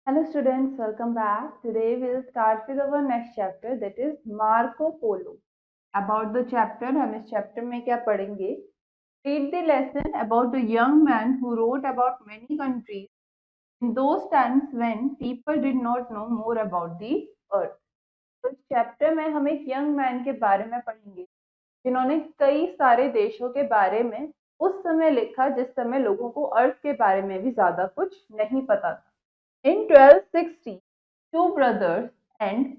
Hello students, welcome back. Today we'll start with our next chapter, that is Marco Polo. About the chapter, हम इस chapter में क्या पढ़ेंगे? Read the lesson about a young man who wrote about many countries in those times when people did not know more about the earth. तो इस chapter में हम एक young man के बारे में पढ़ेंगे जिन्होंने कई सारे देशों के बारे में उस समय लिखा जिस समय लोगों को अर्थ के बारे में भी ज्यादा कुछ नहीं पता था. In 1260, two brothers and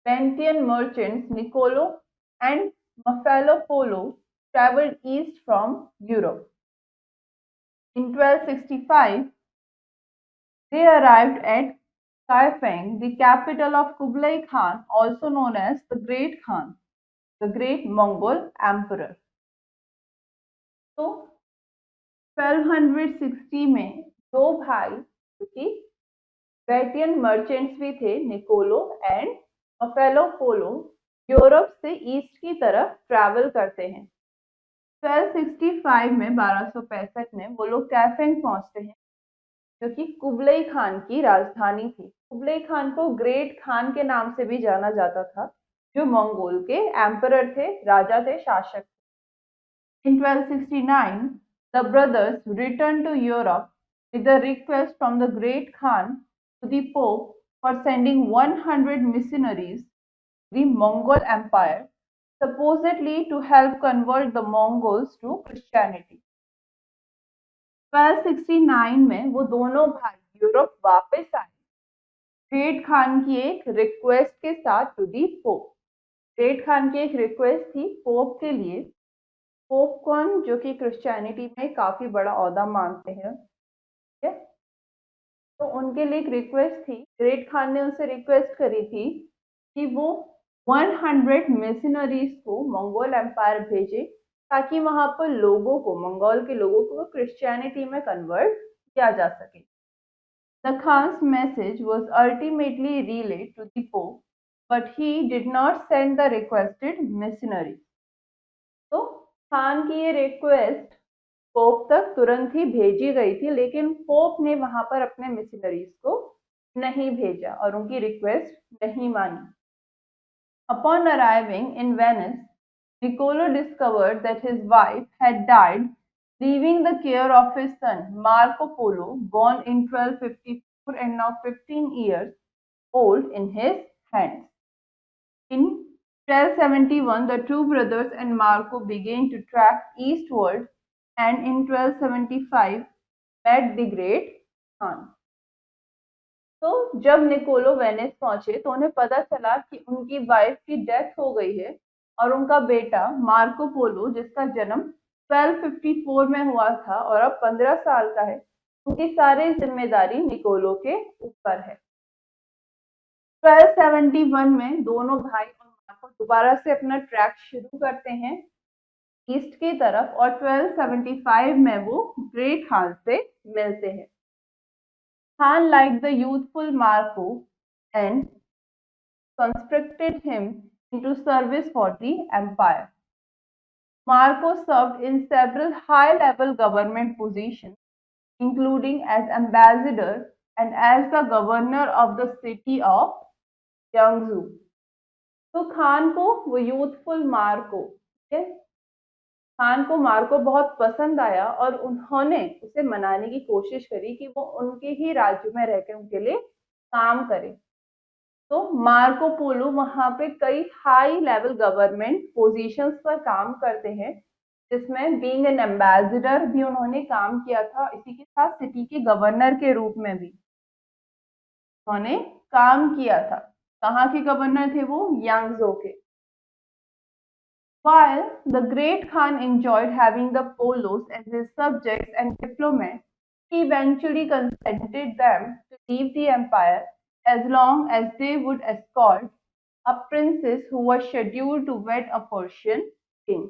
Bantian merchants, Niccolo and Maffalo Polo, traveled east from Europe. In 1265, they arrived at Kaifeng, the capital of Kublai Khan, also known as the Great Khan, the Great Mongol Emperor. तो 1260 में दो भाई जो कि बेटियन merchants भी थे, Niccolo and मफेलो polo, Europe से ईस्ट की तरफ ट्रैवल करते हैं. 1265 में 1265 में वो लोग कैफेंग पहुंचते हैं जो कि कुबलई खान की राजधानी थी. कुबलई खान को ग्रेट खान के नाम से भी जाना जाता था, जो मंगोल के एम्परर थे, राजा थे, शासक. In 1269, the brothers returned to Europe with a request from the Great Khan to the Pope for sending 100 missionaries to the Mongol Empire, supposedly to help convert the Mongols to Christianity. 1269 में वो दोनों भाई Europe वापस आए great Khan की एक request के साथ to the pope. Great Khan की एक रिक्वेस्ट थी पोप के लिए. पोप कौन, जो कि क्रिश्चियनिटी में काफी बड़ा ओहदा मानते हैं. ठीक है, तो उनके लिए एक रिक्वेस्ट थी. ग्रेट खान ने उनसे रिक्वेस्ट करी थी कि वो 100 मिशनरीज को मंगोल एम्पायर भेजे ताकि वहां पर लोगों को, मंगोल के लोगों को क्रिश्चियनिटी में कन्वर्ट किया जा सके. The Khan's message was ultimately relayed to the Pope, but he did not send the requested missionaries. तो खान की ये रिक्वेस्ट पोप तक तुरंत ही भेजी गई थी, लेकिन पोप ने वहां पर अपने मिशनरीज को नहीं भेजा और उनकी रिक्वेस्ट नहीं मानी. Upon arriving in Venice, Niccolo discovered that his wife had died, leaving the care of his son Marco Polo, born in 1254 and now 15 years old, in his hands. In 1271, the two brothers and Marco began to track eastward, and in 1275 met the Great Khan. तो जब Niccolo Venice पहुंचे तो उन्हें पता चला कि उनकी wife की डेथ हो गई है और उनका बेटा मार्को पोलो, जिसका जन्म 1254 में हुआ था और अब 15 साल का है, उनकी सारी जिम्मेदारी निकोलो के ऊपर है. 1271 में दोनों भाई और मार्को दोबारा से अपना ट्रैक शुरू करते हैं ईस्ट की तरफ और 1275 में वो ग्रेट खान से मिलते हैं. Khan liked the youthful Marco and conscripted him into service for the empire. Marco served in several high-level government positions, including as ambassador and as the governor of the city of Yangzhou. तो खान को वो youthful Marco, ठीक है, खान को Marco बहुत पसंद आया और उन्होंने उसे मनाने की कोशिश करी कि वो उनके ही राज्य में रहकर उनके लिए काम करे. तो मार्को पोलो वहां पे कई हाई लेवल गवर्नमेंट पोजीशंस पर काम करते हैं, जिसमें बीइंग एन एम्बेसडर भी उन्होंने काम किया था. इसी के साथ सिटी के गवर्नर के रूप में भी उन्होंने काम किया था. कहाँ के गवर्नर थे वो? यांगजो के. While the Great Khan enjoyed having the Polos as his subjects and diplomats, he eventually consented them to leave the empire as long as they would escort a princess who was scheduled to wed a Persian king.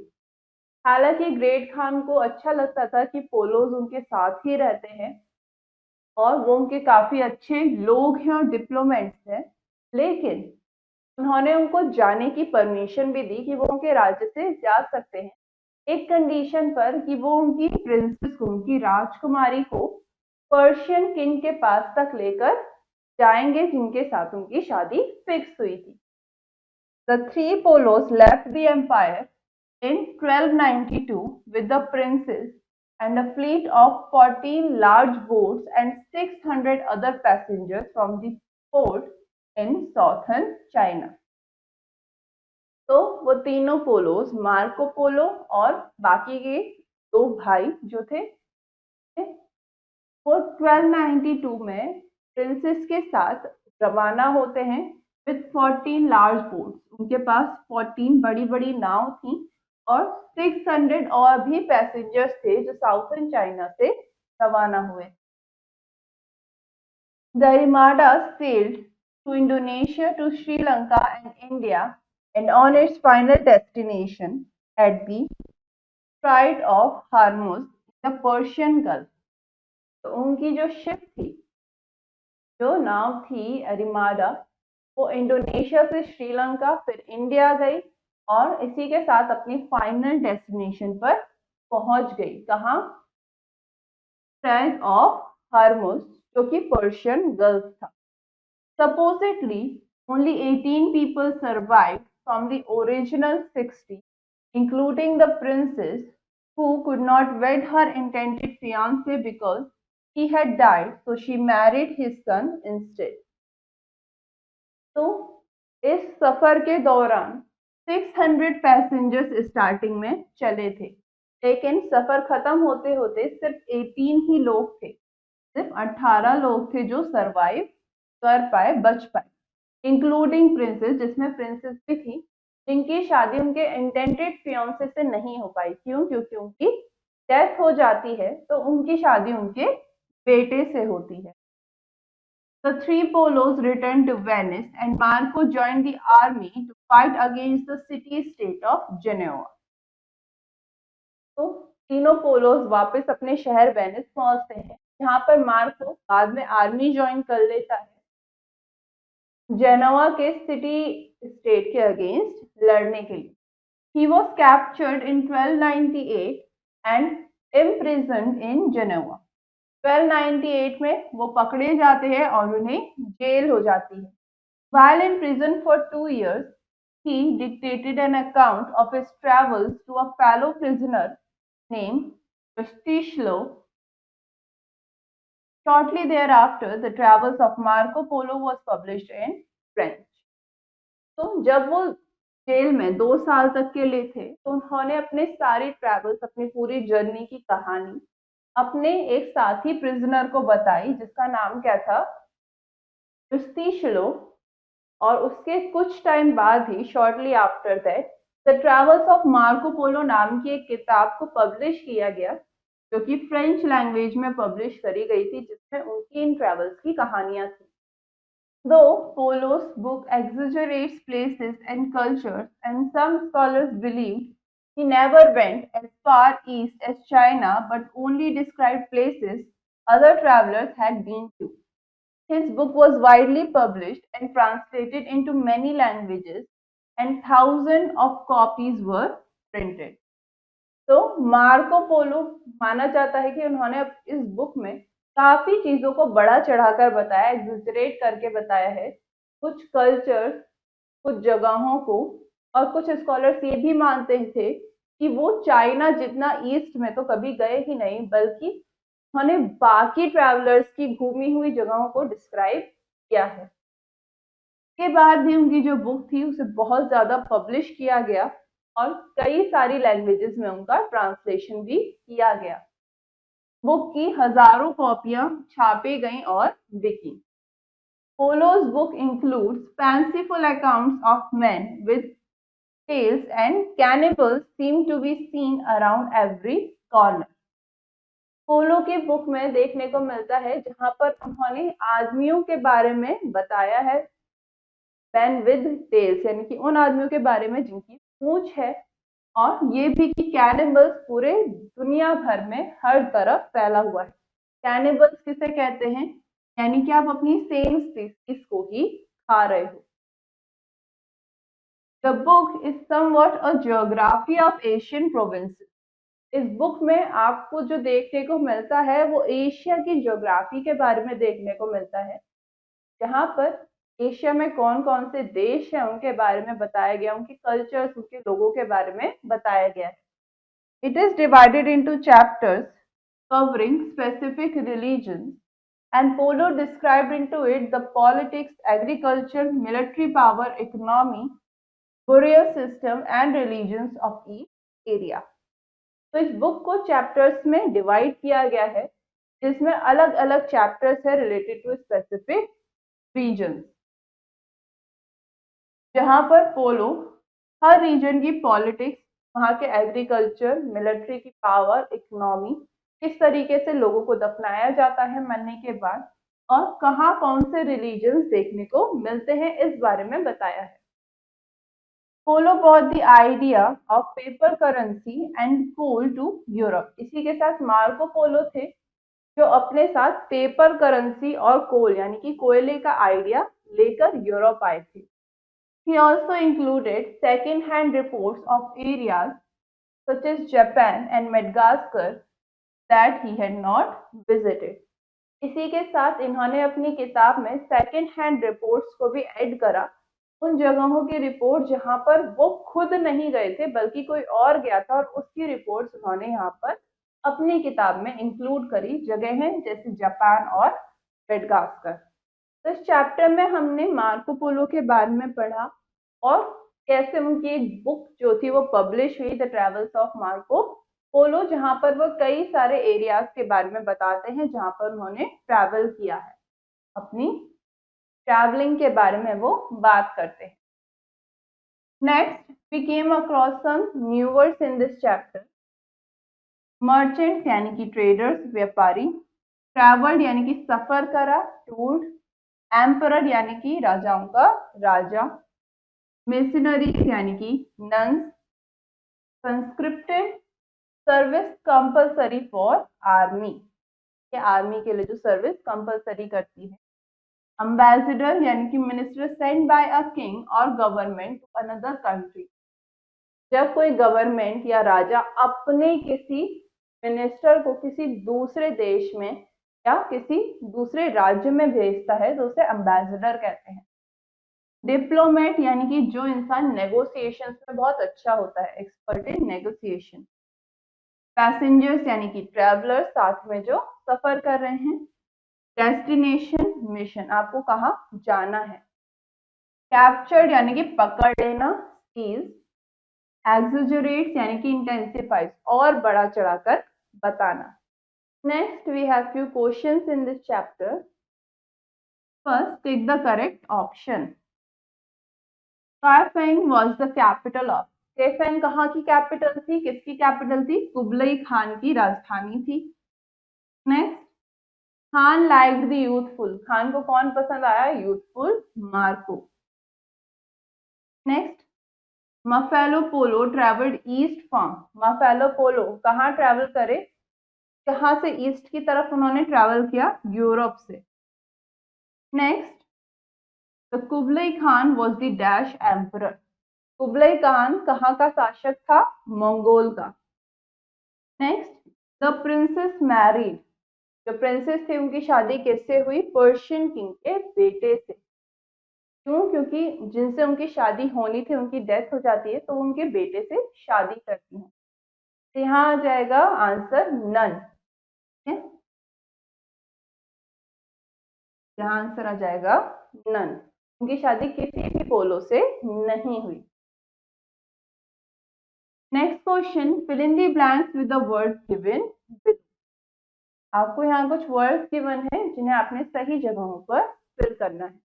हालांकि great Khan को अच्छा लगता था कि पोलोज उनके साथ ही रहते हैं और वो उनके काफी अच्छे लोग हैं और डिप्लोमेट्स हैं, लेकिन उन्होंने उनको जाने की परमिशन भी दी कि वो उनके राज्य से जा सकते हैं, एक कंडीशन पर कि वो उनकी प्रिंसेस को, उनकी राजकुमारी को पर्शियन किंग के पास तक लेकर जाएंगे जिनके साथ उनकी शादी फिक्स हुई थी। The three Polos left the empire in 1292 with the princes and a fleet of 14 large boats and 600 other passengers from the port in southern China. तो वो तीनों पोलोस, मार्को पोलो और बाकी के दो भाई जो थे, वो 1292 में प्रिंसेस के साथ रवाना होते हैं विद 14 लार्ज बोट्स। उनके पास 14 बड़ी बड़ी नाव थी और 600 और भी पैसेंजर्स थे जो साउथर्न चाइना से रवाना हुए। The Armada sailed to Indonesia, to Sri Lanka and India, and on its final destination at the Strait of Hormuz, the Persian Gulf. तो उनकी जो शिप थी, जो नाव थी अरिमाडा, वो इंडोनेशिया से श्रीलंका फिर इंडिया गई और इसी के साथ अपनी फाइनल डेस्टिनेशन पर पहुंच गई। कहाँ? स्ट्रेट ऑफ हॉर्मुज, जो कि पर्शियन गल्फ था। Supposedly, only 18 people survived from the original 60, including the princess, who could not wed her intended fiancé because he had died, so she married his son instead. तो इस सफर के दौरान 600 passengers starting में चले थे, लेकिन सफर खत्म होते होते सिर्फ 18 ही लोग थे, सिर्फ 18 लोग थे जो सरवाइव कर पाए, बच पाए, इंक्लूडिंग प्रिंसेस, जिसमें प्रिंसेस भी थी जिनकी शादी उनके इंटेंडेड फियांसे से नहीं हो पाई। क्यों? क्योंकि उनकी डेथ हो जाती है, तो उनकी शादी उनके बेटे से होती है। The three Polos returned to Venice and Marco joined the army to fight against the city-state of Genoa. तो तीनों पोलोस वापस अपने शहर वेनिस पहुंचते हैं, जहां पर मार्को बाद में आर्मी ज्वाइन कर लेता है जेनोवा के सिटी स्टेट के अगेंस्ट लड़ने के लिए। He was captured in 1298 and imprisoned in Genoa. 1298 में वो पकड़े जाते हैं और उन्हें जेल हो जाती है। While in prison for 2 years, he dictated an account of his travels to a fellow prisoner named Rustichello. Shortly thereafter, the travels of Marco Polo was published in French. तो जब वो जेल में 2 साल तक के लिए थे, तो उन्होंने अपने सारी ट्रैवल्स, अपनी पूरी जर्नी की कहानी अपने एक साथी प्रिजनर को बताई, जिसका नाम क्या था? रुस्टिशलो। और उसके कुछ टाइम बाद ही, shortly after that, the travels of Marco Polo नाम की एक किताब को पब्लिश किया गया, जो कि फ्रेंच लैंग्वेज में पब्लिश करी गई थी, जिसमें उनकी इन ट्रैवल्स की कहानियां थी। Though Polo's book exaggerates places and cultures, and some scholars believe he never went as far east as China but only described places other travelers had been to. His book was widely published and translated into many languages, and thousands of copies were printed. तो Marco Polo माना जाता है कि उन्होंने इस book में काफी चीजों को बढ़ा चढ़ाकर बताया, एग्जिजरेट करके बताया है, कुछ कल्चर्स, कुछ जगहों को। और कुछ स्कॉलर्स ये भी मानते थे कि वो चाइना जितना ईस्ट में तो कभी गए ही नहीं, बल्कि उन्होंने बाकी ट्रैवलर्स की घूमी हुई जगहों को डिस्क्राइब किया है। के बाद भी उनकी जो बुक थी उसे बहुत ज्यादा पब्लिश किया गया और कई सारी लैंग्वेजेस में उनका ट्रांसलेशन भी किया गया। बुक की हजारों कॉपियां छापी गई और बिकी। Polo's book includes fanciful accounts of men with tails, and cannibals seem to be seen around every corner. पोलो की बुक में देखने को मिलता है जहां पर उन्होंने आदमियों के बारे में बताया है, मैन विद टेल्स, यानी कि उन आदमियों के बारे में जिनकी पूंछ है, और ये भी कि कैनिबल्स पूरे दुनिया भर में हर तरफ फैला हुआ है। कैनिबल्स किसे कहते हैं? यानी कि आप अपनी सेम स्पीसीज को ही खा रहे हो। The book is somewhat a geography of Asian provinces. इस बुक में आपको जो देखने को मिलता है वो एशिया की ज्योग्राफी के बारे में देखने को मिलता है, जहाँ पर एशिया में कौन कौन से देश हैं उनके बारे में बताया गया, उनके कल्चर्स, उनके लोगों के बारे में बताया गया है। It is divided into chapters covering specific religions, and Polo described into it the politics, agriculture, military power, economy, burial system and religions of each area. तो इस बुक को चैप्टर्स में डिवाइड किया गया है, जिसमें अलग अलग चैप्टर्स है रिलेटेड टू स्पेसिफिक रीजन, जहां पर पोलो हर रीजन की पॉलिटिक्स, वहां के एग्रीकल्चर, मिलिट्री की पावर, इकोनॉमी, किस तरीके से लोगों को दफनाया जाता है मरने के बाद, और कहाँ कौन से रिलीजन्स देखने को मिलते हैं, इस बारे में बताया है। पोलो brought the idea of paper currency and coal to Europe. इसी के साथ मार्को पोलो थे जो अपने साथ पेपर करेंसी और कोल यानी कि कोयले का आइडिया लेकर यूरोप आए थे। He also included second-hand reports of areas such as Japan and Madagascar that he had not visited. इसी के साथ इन्होंने अपनी किताब में सेकेंड हैंड रिपोर्ट्स को भी ऐड करा, उन जगहों की रिपोर्ट जहां पर वो खुद नहीं गए थे बल्कि कोई और गया था, और उसकी रिपोर्ट्स उन्होंने यहाँ पर अपनी किताब में इंक्लूड करी, जगहें जैसे जापान और मेडागास्कर। तो इस चैप्टर में हमने मार्को पोलो के बारे में पढ़ा और कैसे उनकी एक बुक जो थी वो पब्लिश हुई, द ट्रेवल्स ऑफ मार्को पोलो, जहां पर वो कई सारे एरियाज के बारे में बताते हैं जहां पर उन्होंने ट्रैवल किया है, अपनी ट्रैवलिंग के बारे में वो बात करते हैं। Next we came across some new words in this chapter. Merchants यानी कि ट्रेडर्स, व्यापारी। ट्रैवल्ड यानी कि सफर करा, टूर्ड। एम्परर यानी कि राजाओं का राजा। मिशनरीज यानी कि nuns. Conscripted, service compulsory for army, के आर्मी के लिए जो सर्विस कंपलसरी करती है। एम्बेसडर यानी कि minister send by a king और गवर्नमेंट टू अनदर कंट्री, जब कोई गवर्नमेंट या राजा अपने किसी मिनिस्टर को किसी दूसरे देश में या किसी दूसरे राज्य में भेजता है तो उसे एम्बेसडर कहते हैं। डिप्लोमेट यानी कि जो इंसान नेगोशिएशंस में बहुत अच्छा होता है, एक्सपर्ट इन नेगोशिएशन। पैसेंजर्स यानी कि ट्रैवलर्स, साथ में जो सफर कर रहे हैं। डेस्टिनेशन, मिशन, आपको कहाँ जाना है। कैप्चर्ड यानी कि पकड़ लेना, सीज। एक्सजरेट्स यानी कि इंटेंसिफाइज, और बड़ा चढ़ाकर बताना। Next we have few questions in this chapter. First, take the correct option. Kaifeng was the capital of. कैफेंग कहाँ की कैपिटल थी, किसकी कैपिटल थी? कुबलई खान की राजधानी थी। Next, Khan liked the youthful, Khan को कौन पसंद आया? Youthful Marco. Next, Maffeo Polo travelled east from, Maffeo Polo कहाँ ट्रेवल करे? कहाँ से? ईस्ट की तरफ उन्होंने ट्रेवल किया, यूरोप से। Next, the Kublai Khan was the dash emperor, Kublai Khan कहाँ का शासक था? मंगोल का। नेक्स्ट, द प्रिंसेस मैरिड, जो प्रिंसेस थी उनकी शादी किससे हुई? पर्शियन किंग के बेटे से। क्यों? क्योंकि जिनसे उनकी शादी होनी थी उनकी डेथ हो जाती है, तो उनके बेटे से शादी करती हैं। तो यहाँ आ जाएगा आंसर नन। यहाँ आंसर आ जाएगा नन, उनकी शादी किसी भी पोलो से नहीं हुई। Next question, fill in the blanks with the words given below. आपको यहाँ कुछ वर्ड्स गिवन है जिन्हें आपने सही जगहों पर फिल करना है।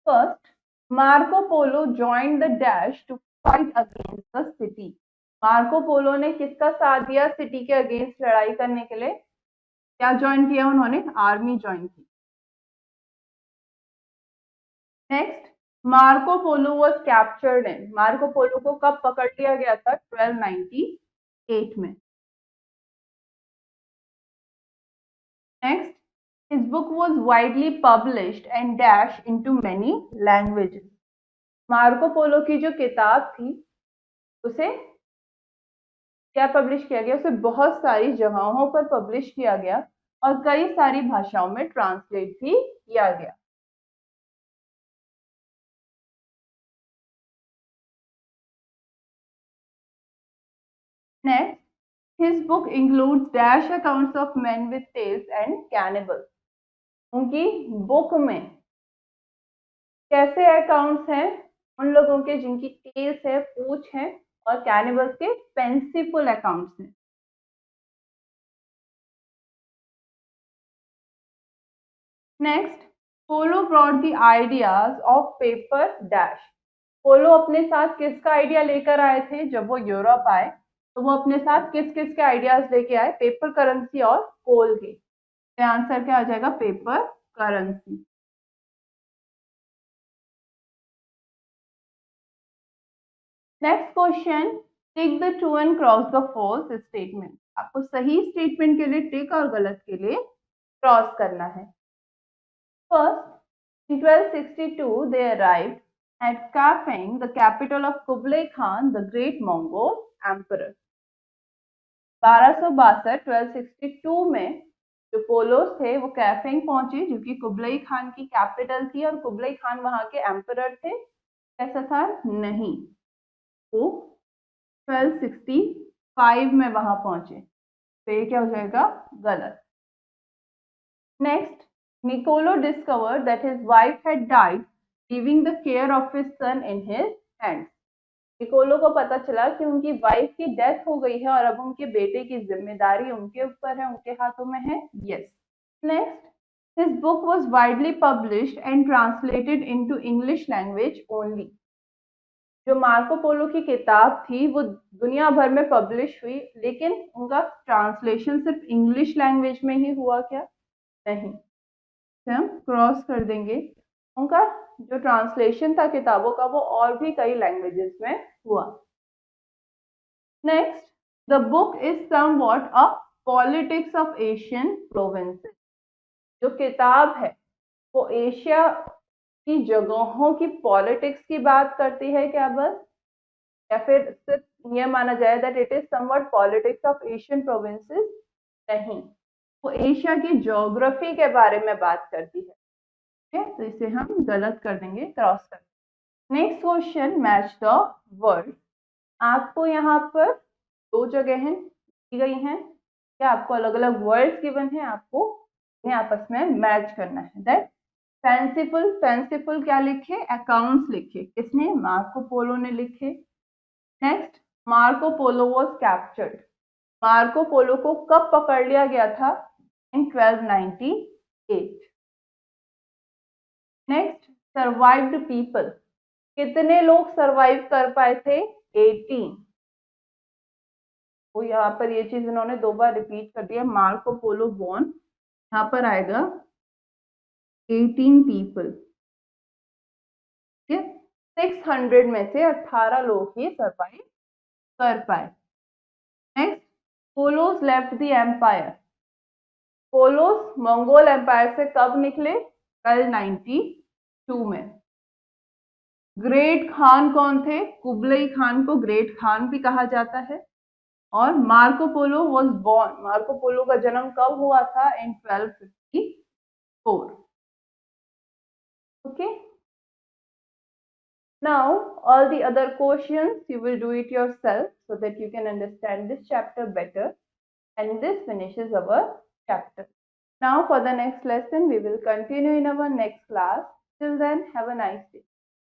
First, Marco Polo joined the dash to fight against the city, Marco Polo ने किसका साथ दिया? सिटी के अगेंस्ट लड़ाई करने के लिए। क्या ज्वाइन किया उन्होंने? आर्मी ज्वाइन की। Next, Marco Polo was captured in, Marco Polo को कब पकड़ लिया गया था? 1298 में। Next, his book was widely published and dashed into many languages, Marco Polo की जो किताब थी उसे क्या पब्लिश किया गया, उसे बहुत सारी जगहों पर पब्लिश किया गया और कई सारी भाषाओं में ट्रांसलेट भी किया गया। Next, his book includes dash accounts of men with tails and cannibals. उनकी बुक में कैसे अकाउंट्स हैं उन लोगों के जिनकी टेल्स है, पूंछ है, और कैनिबल्स के पेंसिफुल अकाउंट्स हैं। Next, Polo brought the ideas of paper dash. Polo अपने साथ किसका आइडिया लेकर आए थे जब वो यूरोप आए, तो वो अपने साथ किस किस के आइडियाज लेके आए, पेपर करेंसी और कोल के। तो आंसर क्या आ जाएगा, paper currency. Next question, tick the true and cross the false statement. आपको सही स्टेटमेंट के लिए टिक और गलत के लिए क्रॉस करना है। First, in 1262 they arrived at Kafeng, the capital of Kublai Khan, the great Mongol emperor. 1262 में जो पोलोस थे वो कैफेंग पहुंचे, जो कि कुबलई खान की कैपिटल थी, और कुबलई खान वहां के एम्परर थे। ऐसा था नहीं, वो 1265 में वहां पहुंचे, तो ये क्या हो जाएगा, गलत। Next, Niccolo discovered that his wife had died, leaving the care of his son in his hands. Niccolo को पता चला कि उनकी वाइफ की डेथ हो गई है और अब उनके बेटे की जिम्मेदारी उनके ऊपर है, उनके हाथों में है। Yes. Next, his book was widely published and translated into English language only. जो मार्को पोलो की किताब थी वो दुनिया भर में पब्लिश हुई, लेकिन उनका ट्रांसलेशन सिर्फ इंग्लिश लैंग्वेज में ही हुआ क्या, नहीं। हम क्रॉस कर देंगे, उनका जो ट्रांसलेशन था किताबों का वो और भी कई लैंग्वेजेस में हुआ। Next, the book is somewhat a politics of Asian provinces. जो किताब है वो एशिया की जगहों की पॉलिटिक्स की बात करती है क्या बस, या फिर सिर्फ ये माना जाए that it is somewhat politics of Asian provinces, नहीं, वो एशिया की ज्योग्राफी के बारे में बात करती है। तो इसे हम गलत कर देंगे, क्रॉस कर देंगे। Next question, match the word. आपको यहाँ पर दो जगह दी गई हैं, क्या आपको अलग अलग वर्ड्स गिवन है, आपको इन्हें आपस में मैच करना है। दैट फैंसीफुल, फैंसीफुल क्या लिखे, अकाउंट्स लिखे, किसने, मार्को पोलो ने लिखे। Next, Marco Polo was captured. Marco Polo को कब पकड़ लिया गया था, इन 1298। नेक्स्ट, सर्वाइव्ड पीपल, कितने लोग सर्वाइव कर पाए थे, 18। तो यहाँ पर ये चीज इन्होंने दो बार रिपीट कर दिया, मार्को पोलो बॉर्न, यहाँ पर आएगा 18 पीपल। ठीक है, 600 में से 18 लोग ही सर्वाइव कर पाए। Next, Polos left the empire. Polos Mongol empire से कब निकले, 1292 में। ग्रेट खान कौन थे, कुबलई खान को ग्रेट खान भी कहा जाता है। और Marco Polo was born, Marco Polo का जन्म कब हुआ था, इन 1254। Okay, now all the other questions you will do it yourself so that you can understand this chapter better, and this finishes our chapter. Now for the next lesson we will continue in our next class. Till then, have a nice day.